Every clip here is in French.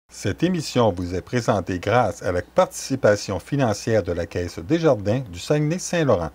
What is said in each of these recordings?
Cette émission vous est présentée grâce à la participation financière de la Caisse Desjardins du Saguenay-Saint-Laurent.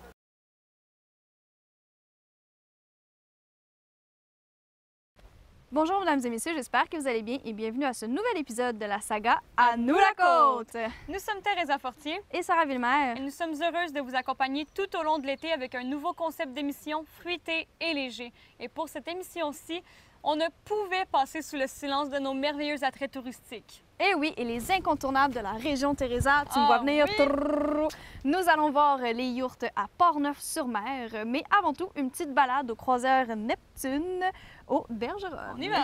Bonjour mesdames et messieurs, j'espère que vous allez bien et bienvenue à ce nouvel épisode de la saga À nous la côte! Nous sommes Teresa Fortier Et Sarah Villemer. et nous sommes heureuses de vous accompagner tout au long de l'été avec un nouveau concept d'émission fruité et léger. Et pour cette émission-ci, on ne pouvait passer sous le silence de nos merveilleux attraits touristiques. Et oui, et les incontournables de la région Teresa, tu me Ah vois venir. oui! Trrr. Nous allons voir les yourtes à Portneuf-sur-Mer, mais avant tout, une petite balade au croiseur Neptune au Bergeron. On y va!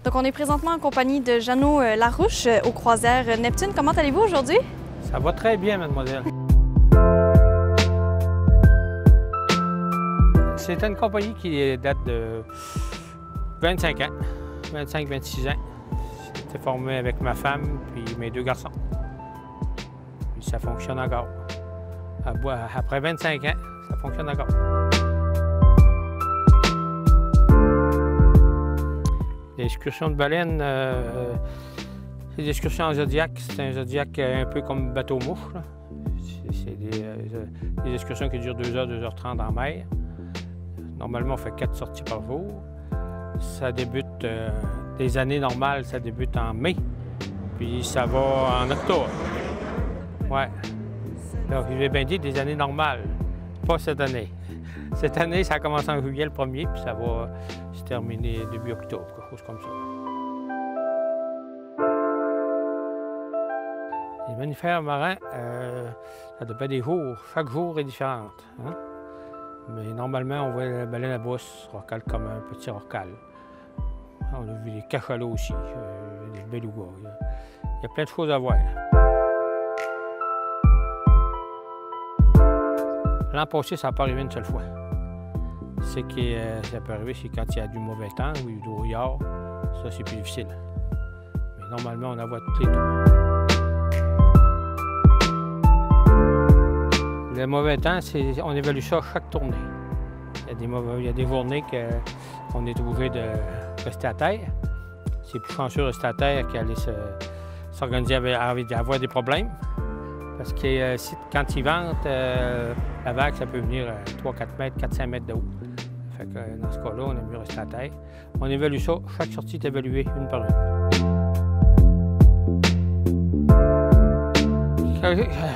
Donc, on est présentement en compagnie de Jeannot Larouche au croiseur Neptune. Comment allez-vous aujourd'hui? Ça va très bien, mademoiselle. C'est une compagnie qui date de 25 ans, 25-26 ans. J'étais formé avec ma femme puis mes deux garçons. Puis ça fonctionne encore. Après 25 ans, ça fonctionne encore. Les excursions de baleines, c'est des excursions en Zodiac. C'est un Zodiac un peu comme bateau-mouche. C'est des excursions qui durent 2h, 2h30 en mer. Normalement, on fait 4 sorties par jour. Ça débute, des années normales, ça débute en mai. Puis ça va en octobre. Ouais. Donc, je vais bien dire des années normales, pas cette année. Cette année, ça a commencé en juillet le 1er, puis ça va se terminer début octobre, quelque chose comme ça. Les mammifères marins, ça dépend des jours. Chaque jour est différent. Hein? Mais normalement, on voit la baleine à bosse, rorqual comme un petit rorqual. On a vu les cachalots aussi, des belugas. Il y a plein de choses à voir. L'an passé, ça n'a pas arrivé une seule fois. Ce qui ça peut arriver, c'est quand il y a du mauvais temps ou du brouillard. Ça, c'est plus difficile. Mais normalement, on en voit tous les tours. Le mauvais temps, on évalue ça chaque tournée. Il y a des journées qu'on est obligé de rester à terre. C'est plus chanceux de rester à terre qu'aller s'organiser avec avoir des problèmes. Parce que quand il vente, la vague, ça peut venir 3-4 mètres, 4-5 mètres de haut. Fait que dans ce cas-là, on aime mieux rester à terre. On évalue ça. Chaque sortie est évaluée une par une.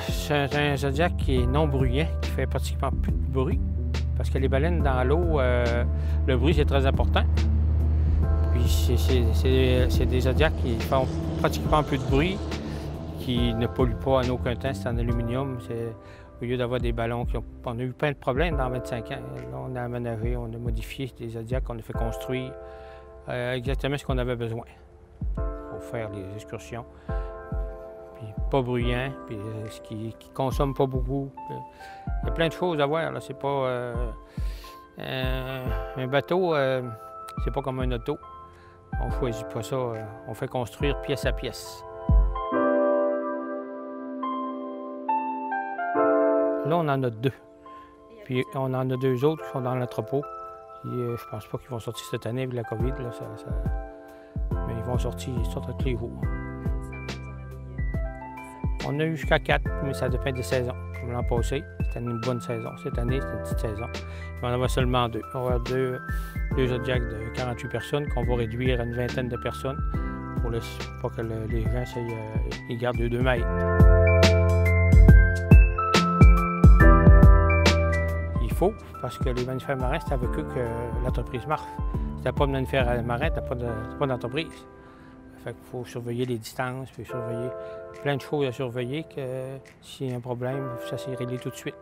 C'est un Zodiac qui est non bruyant, qui fait pratiquement plus de bruit. Parce que les baleines dans l'eau, le bruit, c'est très important. Puis c'est des Zodiacs qui font pratiquement plus de bruit, qui ne polluent pas en aucun temps. C'est en aluminium. Au lieu d'avoir des ballons on a eu plein de problèmes dans 25 ans. Là, on a aménagé, on a modifié des Zodiacs, on a fait construire exactement ce qu'on avait besoin pour faire les excursions. Puis pas bruyant, puis ce qui consomme pas beaucoup. Il y a plein de choses à voir. C'est pas un bateau, c'est pas comme un auto. On choisit pas ça, on fait construire pièce à pièce. Là, on en a 2. Puis on en a 2 autres qui sont dans l'entrepôt. Je pense pas qu'ils vont sortir cette année avec la COVID. Là, mais ils vont sortir, ils sortent tous les jours. On a eu jusqu'à 4, mais ça dépend des saisons. Comme l'an passé, c'était une bonne saison. Cette année, c'est une petite saison. Il va en avoir seulement 2. On va avoir deux Zodiacs de 48 personnes qu'on va réduire à une vingtaine de personnes pour pas que les gens ils gardent 2 mètres. Parce que les mammifères marins, c'est avec eux que l'entreprise marche. Si tu n'as pas de mammifères marins, tu n'as pas d'entreprise. Fait qu'il faut surveiller les distances, puis surveiller plein de choses à surveiller que s'il y a un problème, ça s'est réglé tout de suite.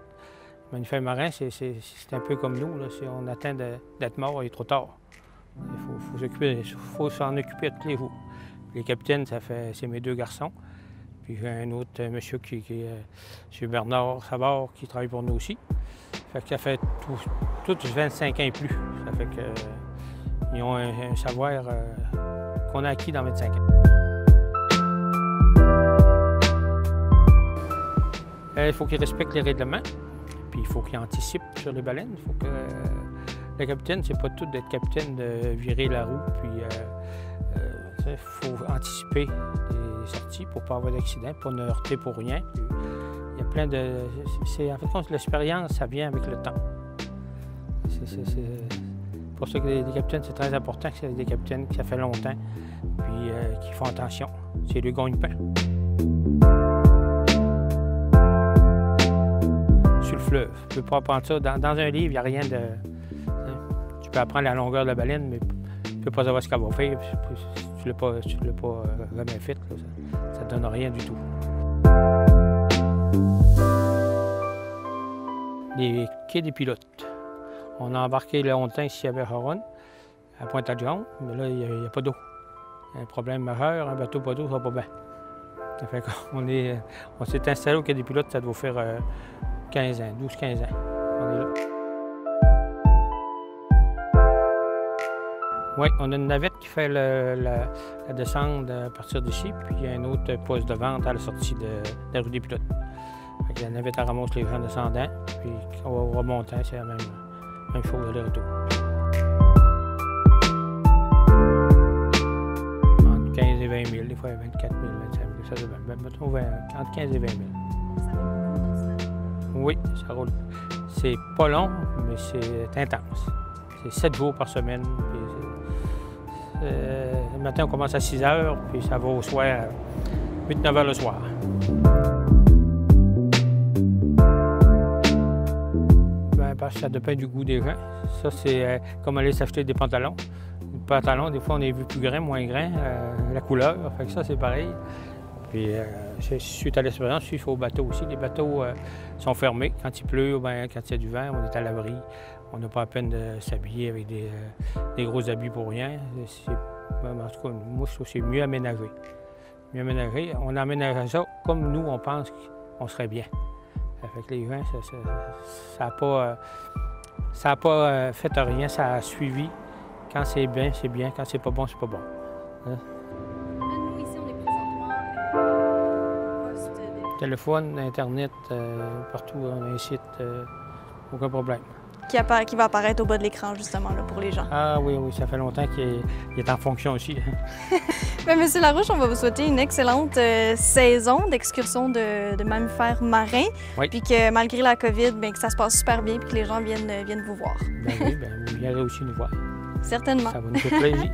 Le mammifère marin, c'est un peu comme nous. Là. Si on attend d'être mort, il est trop tard. Il faut s'en occuper tous les jours. Les capitaines, c'est mes 2 garçons. Puis j'ai un autre monsieur qui est M. Bernard Savard, qui travaille pour nous aussi. Fait que ça fait tous 25 ans et plus. Ça fait qu'ils ont un savoir qu'on a acquis dans 25 ans. Il faut qu'ils respectent les règlements, puis il faut qu'ils anticipent sur les baleines. Il faut que le capitaine, c'est pas tout d'être capitaine de virer la roue, puis il faut anticiper les sorties pour ne pas avoir d'accident, pour ne heurter pour rien. Puis, il y a plein de... En fait, l'expérience, ça vient avec le temps. C'est pour ça que les capitaines, c'est très important que c'est des capitaines que ça fait longtemps, puis qui font attention. C'est le gagne-pain. Sur le fleuve, tu ne peux pas apprendre ça. Dans un livre, il n'y a rien de... Tu peux apprendre la longueur de la baleine, mais tu ne peux pas savoir ce qu'elle va faire. Si tu ne l'as pas jamais fait, là, ça ne donne rien du tout. Les quais des pilotes. On a embarqué longtemps ici à Bergeron, à Pointe-à-Pitre, mais là, il n'y a pas d'eau. Il y a un problème majeur, un bateau pas d'eau, ça va pas bien. Ça fait on s'est installé au quai des pilotes, ça doit faire 15 ans, 12-15 ans. On est là. Oui, on a une navette qui fait la descente à partir d'ici, puis il y a un autre poste de vente à la sortie de la rue des pilotes. Fait que la navette, elle ramasse les gens descendants, puis au remontant, c'est la même chose à retour. Entre 15 et 20 000, des fois 24 000, 25 000, ça dépend. Mettons entre 15 et 20 000. Ça roule. Oui, ça roule. C'est pas long, mais c'est intense. C'est 7 jours par semaine. Le matin, on commence à 6 heures, puis ça va au soir à 8-9 heures le soir. Parce que ça dépend du goût des gens. Ça, c'est comme aller s'acheter des pantalons. Les pantalons, des fois, on est vu plus grand, moins grand, la couleur. Fait que ça, c'est pareil. Puis, suite à l'expérience, il faut au bateau aussi. Les bateaux sont fermés. Quand il pleut, bien, quand il y a du vent, on est à l'abri. On n'a pas la peine de s'habiller avec des gros habits pour rien. En tout cas, moi, je trouve que c'est mieux aménagé. Mieux aménagé. On aménage ça comme nous, on pense qu'on serait bien. Fait que les gens, ça n'a pas fait rien, ça a suivi. Quand c'est bien, c'est bien. Quand c'est pas bon, c'est pas bon. Hein? Nous, ici, on est présentement poste de... Téléphone, Internet, partout, on a un site, aucun problème. Qui va apparaître au bas de l'écran, justement, là, pour les gens. Ah oui, ça fait longtemps qu'il est en fonction aussi. Bien, Monsieur Larouche, on va vous souhaiter une excellente saison d'excursion de mammifères marins. Oui. Puis que malgré la COVID, bien, que ça se passe super bien puis que les gens viennent vous voir. Ben oui, vous viendrez aussi nous voir. Certainement. Ça va nous faire plaisir.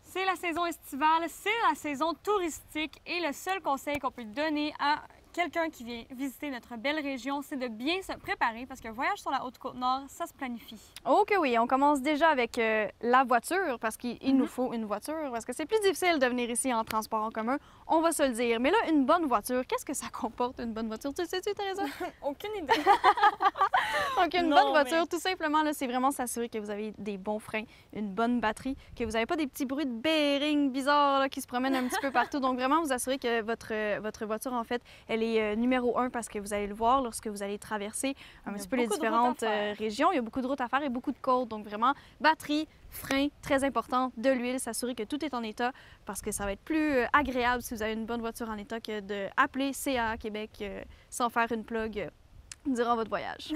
C'est la saison estivale, c'est la saison touristique et le seul conseil qu'on peut donner à quelqu'un qui vient visiter notre belle région, c'est de bien se préparer parce qu'un voyage sur la Haute-Côte-Nord, ça se planifie. Oh que oui, on commence déjà avec la voiture parce qu'il nous faut une voiture parce que c'est plus difficile de venir ici en transport en commun, on va se le dire. Mais là, une bonne voiture, qu'est-ce que ça comporte une bonne voiture? Tu le sais-tu, Teresa? Aucune idée. Donc, une Non, bonne voiture, mais... tout simplement, c'est vraiment s'assurer que vous avez des bons freins, une bonne batterie, que vous n'avez pas des petits bruits de bearing bizarres là, qui se promènent un petit peu partout. Donc, vraiment, vous assurer que votre voiture, en fait, elle est numéro 1 parce que vous allez le voir lorsque vous allez traverser un petit peu les différentes régions. Il y a beaucoup de routes à faire et beaucoup de côtes. Donc, vraiment, batterie, frein, très important, de l'huile, s'assurer que tout est en état parce que ça va être plus agréable si vous avez une bonne voiture en état que d'appeler CA Québec sans faire une plug durant votre voyage.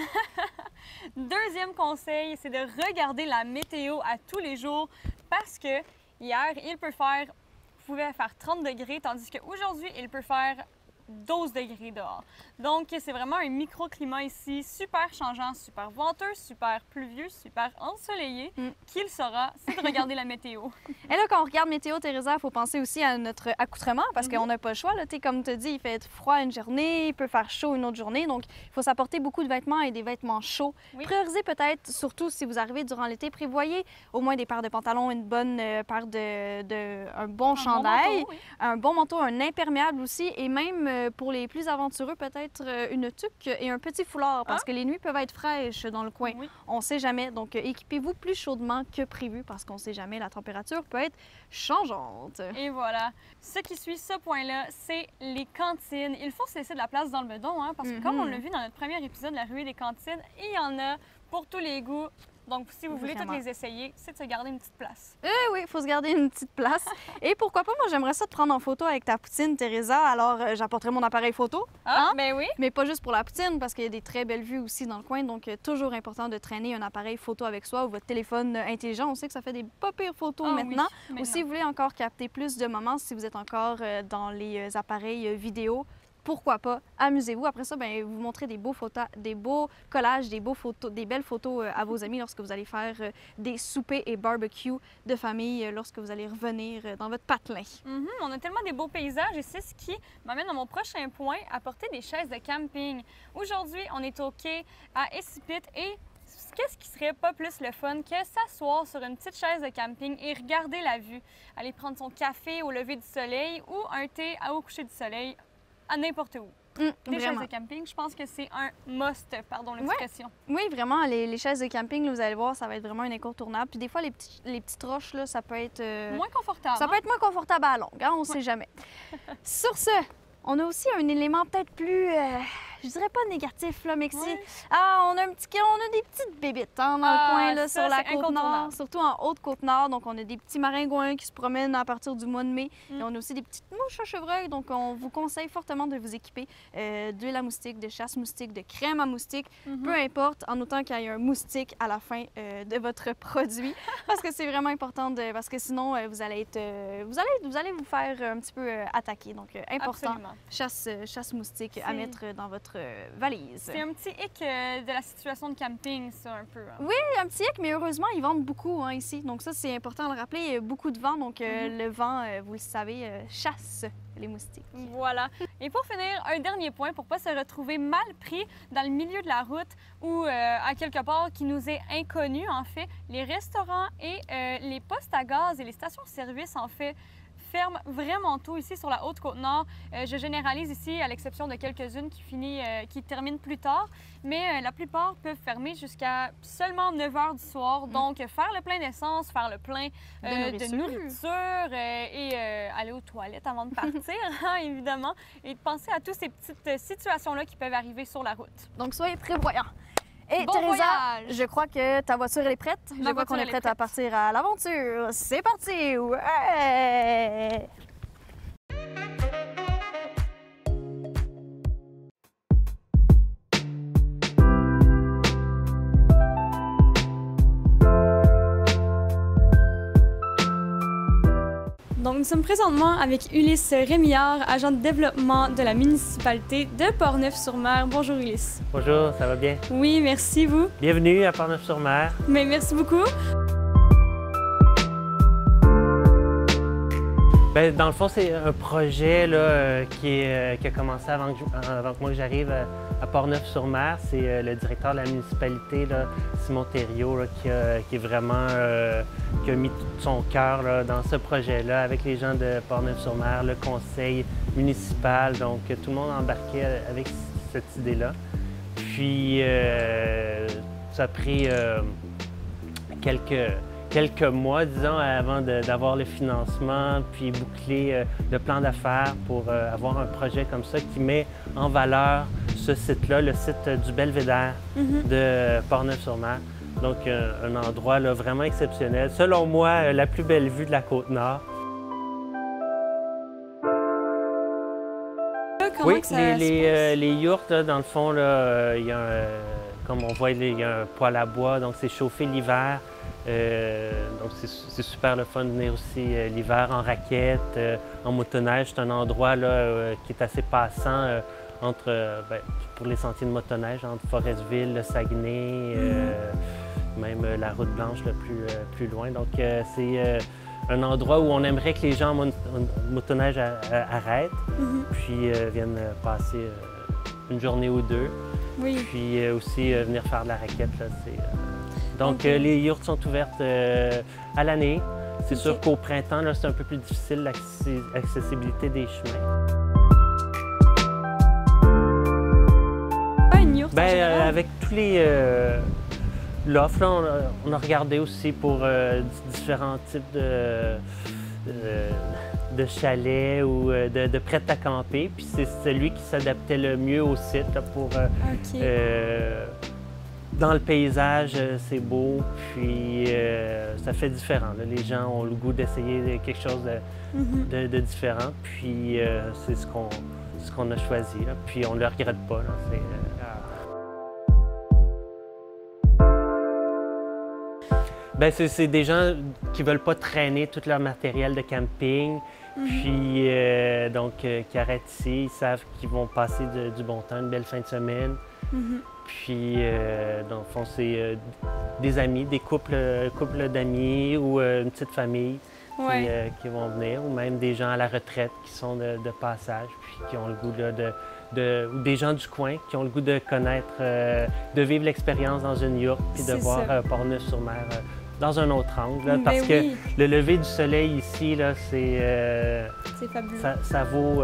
Deuxième conseil, c'est de regarder la météo à tous les jours parce que hier, vous pouvait faire 30 degrés, tandis qu'aujourd'hui, il peut faire 12 degrés dehors. Donc, c'est vraiment un microclimat ici, super changeant, super venteux, super pluvieux, super ensoleillé. Qui le saura, c'est de regarder la météo. Et là, quand on regarde météo, Teresa, il faut penser aussi à notre accoutrement parce qu'on n'a pas le choix. Là. Comme tu dis, il fait froid une journée, il peut faire chaud une autre journée. Donc, il faut s'apporter beaucoup de vêtements et des vêtements chauds. Oui. Priorisez peut-être, surtout si vous arrivez durant l'été, prévoyez au moins des paires de pantalons, une bonne paire un bon chandail, bon manteau, oui. un bon manteau, un imperméable aussi, et même pour les plus aventureux, peut-être une tuque et un petit foulard parce que les nuits peuvent être fraîches dans le coin. Oui. On ne sait jamais. Donc, équipez-vous plus chaudement que prévu parce qu'on ne sait jamais, la température peut être changeante. Et voilà. Ce qui suit ce point-là, c'est les cantines. Il faut se laisser de la place dans le bedon, hein, parce que comme on l'a vu dans notre premier épisode, la ruée des cantines, il y en a pour tous les goûts. Donc, si vous voulez toutes les essayer, c'est de se garder une petite place. Oui, il faut se garder une petite place. Et pourquoi pas, moi, j'aimerais ça te prendre en photo avec ta poutine, Teresa. Alors, j'apporterai mon appareil photo. Ah, ben oui. Mais pas juste pour la poutine, parce qu'il y a des très belles vues aussi dans le coin. Donc, toujours important de traîner un appareil photo avec soi ou votre téléphone intelligent. On sait que ça fait des pas pires photos maintenant. Oui, Ou si vous voulez encore capter plus de moments, si vous êtes encore dans les appareils vidéo, pourquoi pas, amusez-vous. Après ça, bien, vous montrez des beaux collages, des belles photos à vos amis lorsque vous allez faire des soupers et barbecues de famille lorsque vous allez revenir dans votre patelin. On a tellement des beaux paysages et c'est ce qui m'amène à mon prochain point, apporter des chaises de camping. Aujourd'hui, on est au quai à Escipit et qu'est-ce qui serait pas plus le fun que s'asseoir sur une petite chaise de camping et regarder la vue, aller prendre son café au lever du soleil ou un thé au coucher du soleil, à n'importe où. Des chaises de camping, je pense que c'est un must, pardon l'expression. Oui, vraiment, les chaises de camping, là, vous allez voir, ça va être vraiment un incontournable. Puis des fois, les petites roches, là, ça peut être... moins confortable. Ça peut être moins confortable à la longue, hein? On ne sait jamais. Sur ce, on a aussi un élément peut-être plus... je dirais pas négatif, là, mais que c'est... on a des petites bébites hein, dans le coin, là, ça, sur la Côte-Nord, surtout en Haute-Côte-Nord. Donc, on a des petits maringouins qui se promènent à partir du mois de mai. Et on a aussi des petites mouches à chevreuil. Donc, on vous conseille fortement de vous équiper d'huile à moustique, de chasse moustique, de crème à moustique, peu importe, en autant qu'il y ait un moustique à la fin de votre produit. Parce que c'est vraiment important, parce que sinon, vous allez vous faire un petit peu attaquer. Donc, important, chasse moustique à mettre dans votre valise. C'est un petit hic de la situation de camping, ça, un peu. Hein. Oui, un petit hic, mais heureusement, ils vendent beaucoup ici. Donc ça, c'est important de le rappeler. Il y a beaucoup de vent, donc le vent, vous le savez, chasse les moustiques. Voilà. Et pour finir, un dernier point pour ne pas se retrouver mal pris dans le milieu de la route ou à quelque part qui nous est inconnu, en fait. Les restaurants et les postes à gaz et les stations-service, en fait, ferment vraiment tôt ici sur la Haute-Côte-Nord. Je généralise ici, à l'exception de quelques-unes qui terminent plus tard, mais la plupart peuvent fermer jusqu'à seulement 9 h du soir. Donc, faire le plein d'essence, faire le plein de nourriture et aller aux toilettes avant de partir, hein, évidemment, et de penser à toutes ces petites situations-là qui peuvent arriver sur la route. Donc, soyez prévoyants. Et bon Teresa, voyage! Je crois que ta voiture elle est prête. Je crois qu'on est prête à partir à l'aventure. C'est parti! Ouais! Donc, nous sommes présentement avec Ulysse Rémillard, agent de développement de la municipalité de Portneuf-sur-Mer. Bonjour Ulysse. Bonjour, ça va bien? Oui, merci, vous? Bienvenue à Portneuf-sur-Mer. Mais merci beaucoup. Bien, dans le fond, c'est un projet là, qui a commencé avant que moi j'arrive à Portneuf-sur-Mer. C'est le directeur de la municipalité, là, Simon Thériault, là, qui est vraiment qui a mis tout son cœur là, dans ce projet-là avec les gens de Portneuf-sur-Mer, le conseil municipal. Donc, tout le monde a embarqué avec cette idée-là. Puis, ça a pris quelques mois, disons, avant d'avoir le financement, puis boucler le plan d'affaires pour avoir un projet comme ça qui met en valeur ce site-là, le site du Belvédère de Portneuf-sur-Mer. Donc, un endroit là, vraiment exceptionnel. Selon moi, la plus belle vue de la Côte-Nord. Oui, les yourtes, là, dans le fond, là, il y a Comme on voit, il y a un poêle à bois, donc c'est chauffé l'hiver. Donc c'est super le fun de venir aussi l'hiver en raquette, en motoneige. C'est un endroit là, qui est assez passant pour les sentiers de motoneige entre Forestville, le Saguenay, même la route blanche le plus loin. Donc c'est un endroit où on aimerait que les gens en motoneige arrêtent, puis viennent passer une journée ou deux. Oui. Puis aussi venir faire de la raquette. Là, donc les yurts sont ouvertes à l'année. C'est sûr qu'au printemps, c'est un peu plus difficile l'accessibilité des chemins. Une yourte en général? Avec tous les l'offre, on a regardé aussi pour différents types de chalets ou de prêt à camper. Puis c'est celui qui s'adaptait le mieux au site là, pour dans le paysage, c'est beau, puis ça fait différent. Là. Les gens ont le goût d'essayer quelque chose de différent, puis c'est ce qu'on a choisi. Là. Puis on ne le regrette pas. Là. C'est des gens qui ne veulent pas traîner tout leur matériel de camping, puis qui arrêtent ici, ils savent qu'ils vont passer du bon temps, une belle fin de semaine. Puis, dans le fond, c'est des amis, des couples d'amis ou une petite famille qui vont venir, ou même des gens à la retraite qui sont de passage, puis qui ont le goût ou des gens du coin qui ont le goût de connaître, de vivre l'expérience dans une yourte, puis de voir Portneuf-sur-Mer dans un autre angle. Là, parce que le lever du soleil ici, là, c'est fabuleux. Ça vaut,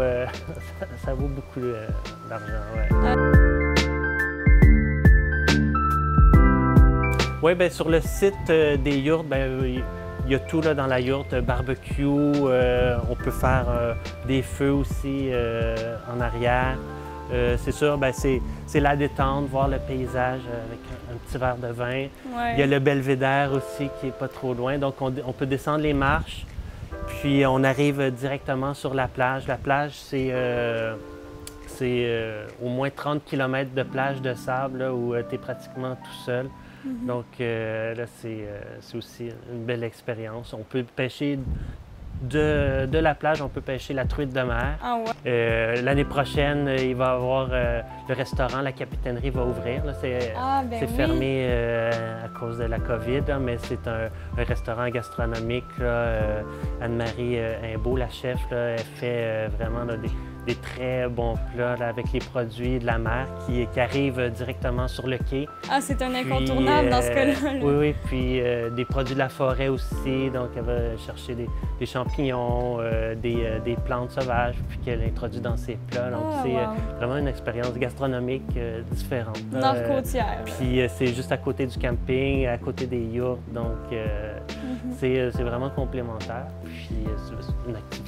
ça vaut beaucoup d'argent. Oui, bien, sur le site des yourtes, il y a tout là, dans la yourte, barbecue, on peut faire des feux aussi en arrière. C'est sûr, c'est la détente, voir le paysage avec un petit verre de vin. Il y a le belvédère aussi qui n'est pas trop loin, donc on peut descendre les marches, puis on arrive directement sur la plage. La plage, c'est au moins 30 km de plage de sable là, où tu es pratiquement tout seul. Donc là, c'est aussi une belle expérience. On peut pêcher de la plage, on peut pêcher la truite de mer. Ah ouais. L'année prochaine, il va y avoir le restaurant, la capitainerie va ouvrir. C'est fermé à cause de la COVID, là, mais c'est un restaurant gastronomique. Anne-Marie Imbeau, la chef, là, elle fait vraiment là, des très bons plats là, avec les produits de la mer qui arrivent directement sur le quai. Ah, c'est un incontournable dans ce cas-là. Oui, puis des produits de la forêt aussi. Donc, elle va chercher des champignons, des plantes sauvages, puis qu'elle introduit dans ses plats. Donc, c'est vraiment une expérience gastronomique différente. Nord-côtière. Puis, c'est juste à côté du camping, à côté des yurts. Donc, c'est vraiment complémentaire. Puis, c'est une activité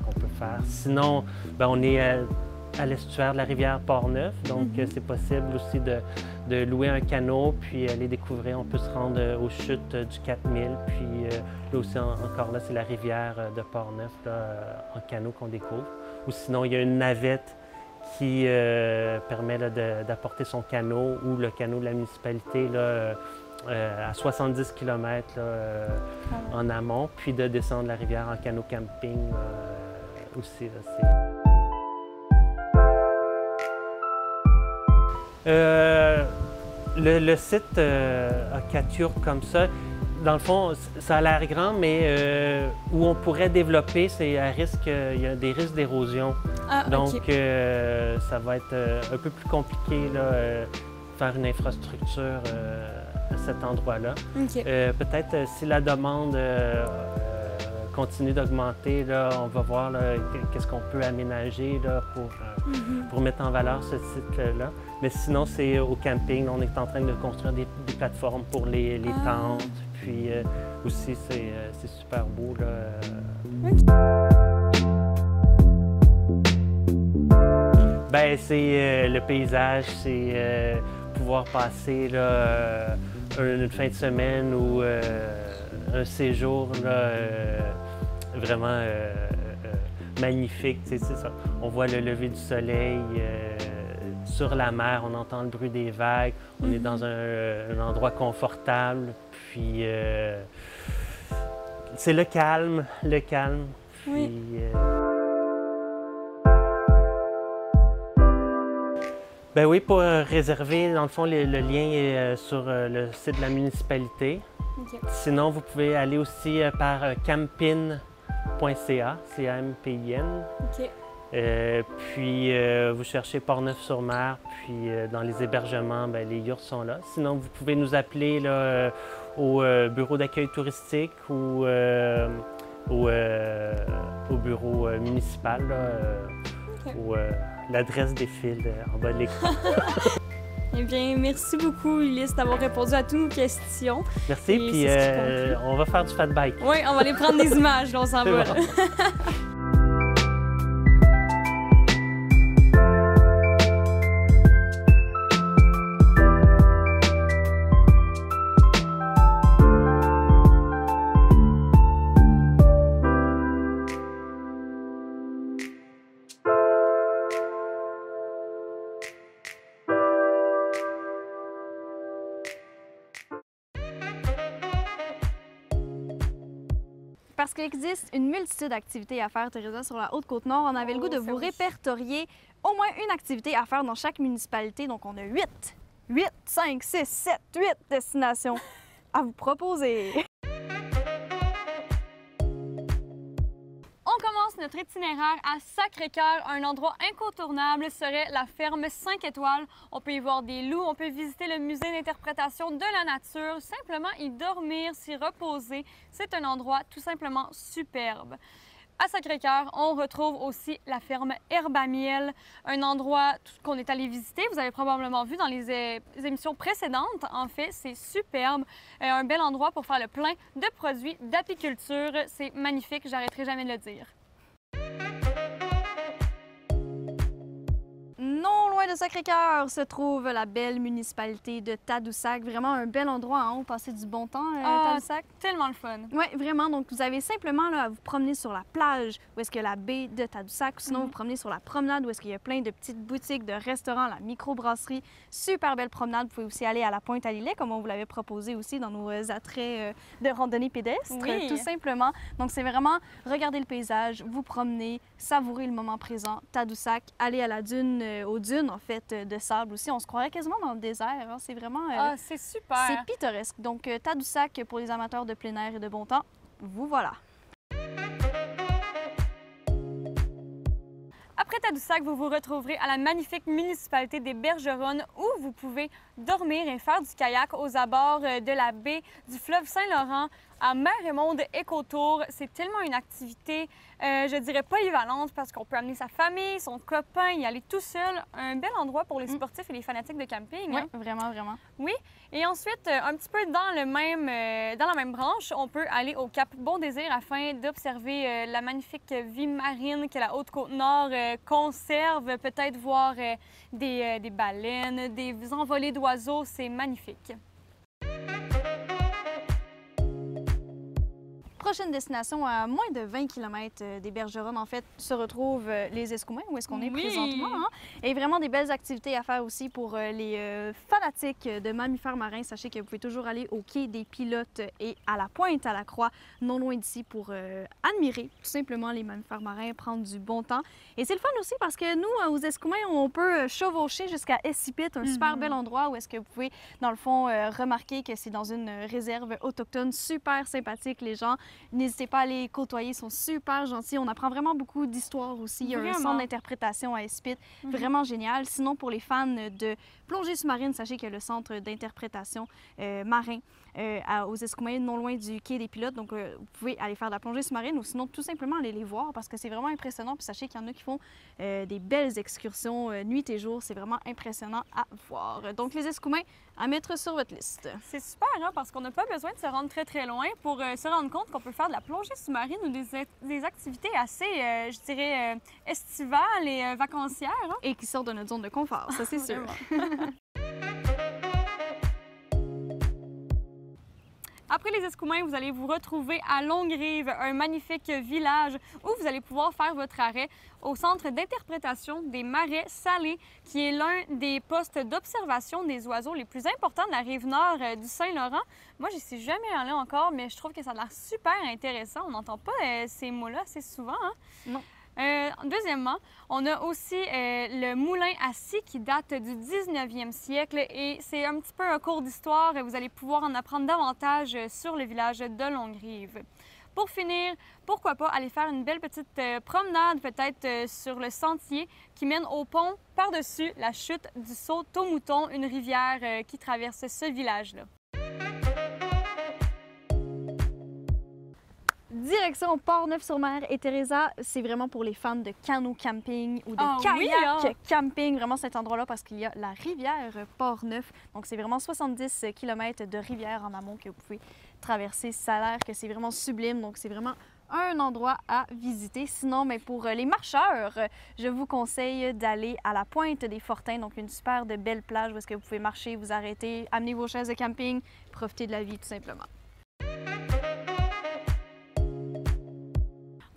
qu'on peut faire. Sinon, on est à l'estuaire de la rivière Portneuf, donc c'est possible aussi de louer un canot puis aller découvrir. On peut se rendre aux chutes du 4000, puis là aussi, encore là, c'est la rivière de Portneuf en canot qu'on découvre. Ou sinon, il y a une navette qui permet d'apporter son canot ou le canot de la municipalité là, à 70 km en amont, puis de descendre la rivière en canot camping aussi. Là, le site a 4 yurts comme ça. Dans le fond, ça a l'air grand, mais où on pourrait développer, c'est à risque, il y a des risques d'érosion. Donc, ça va être un peu plus compliqué là, faire une infrastructure à cet endroit-là. Peut-être si la demande continue d'augmenter, là, on va voir qu'est-ce qu'on peut aménager là, pour mettre en valeur ce site-là. Mais sinon, c'est au camping. On est en train de construire des plateformes pour les tentes. Puis aussi, c'est super beau. C'est le paysage, c'est pouvoir passer là, une fin de semaine ou un séjour là, vraiment magnifique. Ça. On voit le lever du soleil sur la mer, on entend le bruit des vagues, on est dans un endroit confortable, puis c'est le calme, le calme. Oui. Puis, ben oui, pour réserver, dans le fond, le lien est sur le site de la municipalité. OK. Sinon, vous pouvez aller aussi par campin.ca, C-A-M-P-I-N. OK. Puis vous cherchez Portneuf-sur-Mer, puis dans les hébergements, ben, les yurts sont là. Sinon, vous pouvez nous appeler là, au bureau d'accueil touristique ou au bureau municipal, là, OK. où l'adresse défile en bas de l'écran. Eh bien, merci beaucoup, Ulysse, d'avoir répondu à toutes nos questions. Merci, Et puis c'est ce qui conclut. on va faire du fat bike. Oui, on va aller prendre des images, là, on s'en C'est va. bon. Là. Parce qu'il existe une multitude d'activités à faire, Teresa, sur la Haute-Côte-Nord. On avait le goût de ça vous oui. répertorier au moins une activité à faire dans chaque municipalité. Donc, on a 8, 5, 6, 7, 8 destinations à vous proposer. On commence notre itinéraire à Sacré-Cœur. Un endroit incontournable serait la ferme 5 étoiles. On peut y voir des loups, on peut visiter le musée d'interprétation de la nature, simplement y dormir, s'y reposer. C'est un endroit tout simplement superbe. À Sacré-Cœur, on retrouve aussi la ferme Herbe à Miel, un endroit qu'on est allé visiter. Vous avez probablement vu dans les émissions précédentes. En fait, c'est superbe. Un bel endroit pour faire le plein de produits d'apiculture. C'est magnifique, j'arrêterai jamais de le dire. Non loin de Sacré-Cœur se trouve la belle municipalité de Tadoussac. Vraiment un bel endroit, hein, où passer du bon temps, Tadoussac. Tellement le fun. Oui, vraiment. Donc, vous avez simplement là, à vous promener sur la plage où est-ce qu'il y a la baie de Tadoussac. Sinon, vous promenez sur la promenade où est-ce qu'il y a plein de petites boutiques, de restaurants, la microbrasserie. Super belle promenade. Vous pouvez aussi aller à la Pointe-à-Lillet, comme on vous l'avait proposé aussi dans nos attraits de randonnée pédestre, Oui. tout simplement. Donc, c'est vraiment regarder le paysage, vous promener, savourer le moment présent. Tadoussac, aller à la dune, aux dunes, en fait, de sable aussi. On se croirait quasiment dans le désert. Hein. C'est vraiment... C'est super. c'est pittoresque. Donc, Tadoussac, pour les amateurs de plein air et de bon temps, vous voilà. Après Tadoussac, vous vous retrouverez à la magnifique municipalité des Bergeronnes où vous pouvez dormir et faire du kayak aux abords de la baie du fleuve Saint-Laurent à Mer-et-Monde Écotour. C'est tellement une activité, je dirais polyvalente parce qu'on peut amener sa famille, son copain, y aller tout seul. Un bel endroit pour les sportifs et les fanatiques de camping. Oui, Hein? vraiment, vraiment. Oui. Et ensuite, un petit peu dans la même branche, on peut aller au Cap Bon-Désir afin d'observer la magnifique vie marine que la Haute-Côte-Nord conserve. Peut-être voir des baleines, des envolées d'oiseaux. C'est magnifique. Prochaine destination, à moins de 20 km des Bergeronnes, en fait, se retrouvent les Escoumins, où est-ce qu'on est Oui. présentement. Hein? Et vraiment des belles activités à faire aussi pour les fanatiques de mammifères marins. Sachez que vous pouvez toujours aller au quai des Pilotes et à la Pointe-à-la-Croix, non loin d'ici, pour admirer tout simplement les mammifères marins, prendre du bon temps. Et c'est le fun aussi parce que nous, aux Escoumins, on peut chevaucher jusqu'à Escipit, un super bel endroit où est-ce que vous pouvez, dans le fond, remarquer que c'est dans une réserve autochtone super sympathique, les gens. N'hésitez pas à les côtoyer, ils sont super gentils. On apprend vraiment beaucoup d'histoire aussi. Il y a un Vraiment. centre d'interprétation à Espit, vraiment génial. Sinon, pour les fans de plongée sous-marine, sachez qu'il y a le centre d'interprétation marin aux Escoumins, non loin du quai des Pilotes. Donc, vous pouvez aller faire de la plongée sous-marine ou sinon tout simplement aller les voir parce que c'est vraiment impressionnant. Puis sachez qu'il y en a qui font des belles excursions nuit et jour. C'est vraiment impressionnant à voir. Donc, les Escoumins, à mettre sur votre liste. C'est super, hein, parce qu'on n'a pas besoin de se rendre très, très loin pour se rendre compte qu'on peut faire de la plongée sous-marine ou des activités assez, je dirais, estivales et vacancières. Hein? Et qui sortent de notre zone de confort, ça c'est sûr. Vraiment. Après les Escoumins, vous allez vous retrouver à Longue-Rive, un magnifique village où vous allez pouvoir faire votre arrêt au centre d'interprétation des marais salés, qui est l'un des postes d'observation des oiseaux les plus importants de la rive nord du Saint-Laurent. Moi, j'y suis jamais allée encore, mais je trouve que ça a l'air super intéressant. On n'entend pas ces mots-là assez souvent, hein? Non. Deuxièmement, on a aussi le moulin à scie qui date du 19e siècle et c'est un petit peu un cours d'histoire. Vous allez pouvoir en apprendre davantage sur le village de Longue-Rive. Pour finir, pourquoi pas aller faire une belle petite promenade peut-être sur le sentier qui mène au pont par-dessus la chute du Saut-au-Mouton, une rivière qui traverse ce village-là. Direction Port-Neuf-sur-Mer et Teresa, c'est vraiment pour les fans de canot camping ou de kayak camping, vraiment cet endroit-là parce qu'il y a la rivière Port-Neuf. Donc c'est vraiment 70 km de rivière en amont que vous pouvez traverser. Ça a l'air que c'est vraiment sublime, donc c'est vraiment un endroit à visiter. Sinon, mais pour les marcheurs, je vous conseille d'aller à la Pointe des Fortins, donc une super de belle plage où est-ce que vous pouvez marcher, vous arrêter, amener vos chaises de camping, profiter de la vie tout simplement.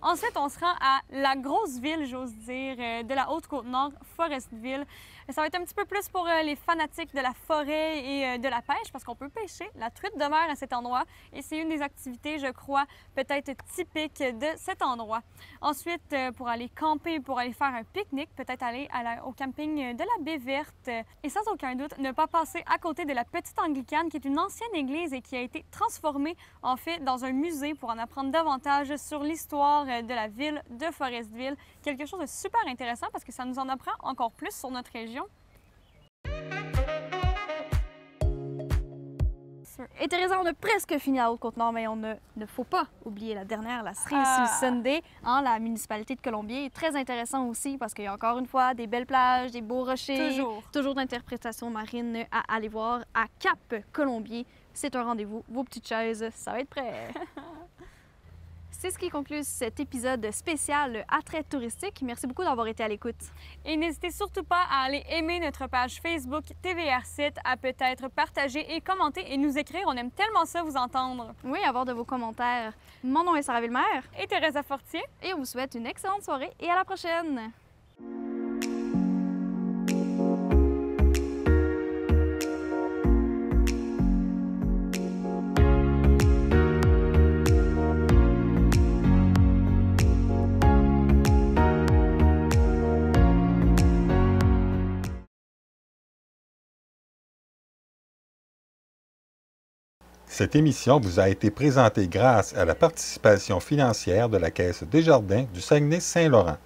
Ensuite, on se rend à la grosse ville, j'ose dire, de la Haute-Côte-Nord, Forestville. Ça va être un petit peu plus pour les fanatiques de la forêt et de la pêche, parce qu'on peut pêcher la truite de mer à cet endroit. Et c'est une des activités, je crois, peut-être typiques de cet endroit. Ensuite, pour aller camper, pour aller faire un pique-nique, peut-être aller au camping de la Baie Verte. Et sans aucun doute, ne pas passer à côté de la Petite Anglicane, qui est une ancienne église et qui a été transformée, en fait, dans un musée pour en apprendre davantage sur l'histoire de la ville de Forestville. Quelque chose de super intéressant parce que ça nous en apprend encore plus sur notre région. Et Teresa, on a presque fini à Haute-Côte-Nord, mais ne faut pas oublier la dernière, la cerise sur Sunday, en la municipalité de Colombier. Très intéressant aussi parce qu'il y a encore une fois des belles plages, des beaux rochers, toujours d'interprétation marine à aller voir à Cap-Colombier. C'est un rendez-vous, vos petites chaises, ça va être prêt. C'est ce qui conclut cet épisode spécial attrait touristique. Merci beaucoup d'avoir été à l'écoute. Et n'hésitez surtout pas à aller aimer notre page Facebook TVR Site, à peut-être partager et commenter et nous écrire. On aime tellement ça vous entendre. Oui, avoir de vos commentaires. Mon nom est Sarah Villemer. Et Teresa Fortier. Et on vous souhaite une excellente soirée et à la prochaine. Cette émission vous a été présentée grâce à la participation financière de la Caisse Desjardins du Saguenay-Saint-Laurent.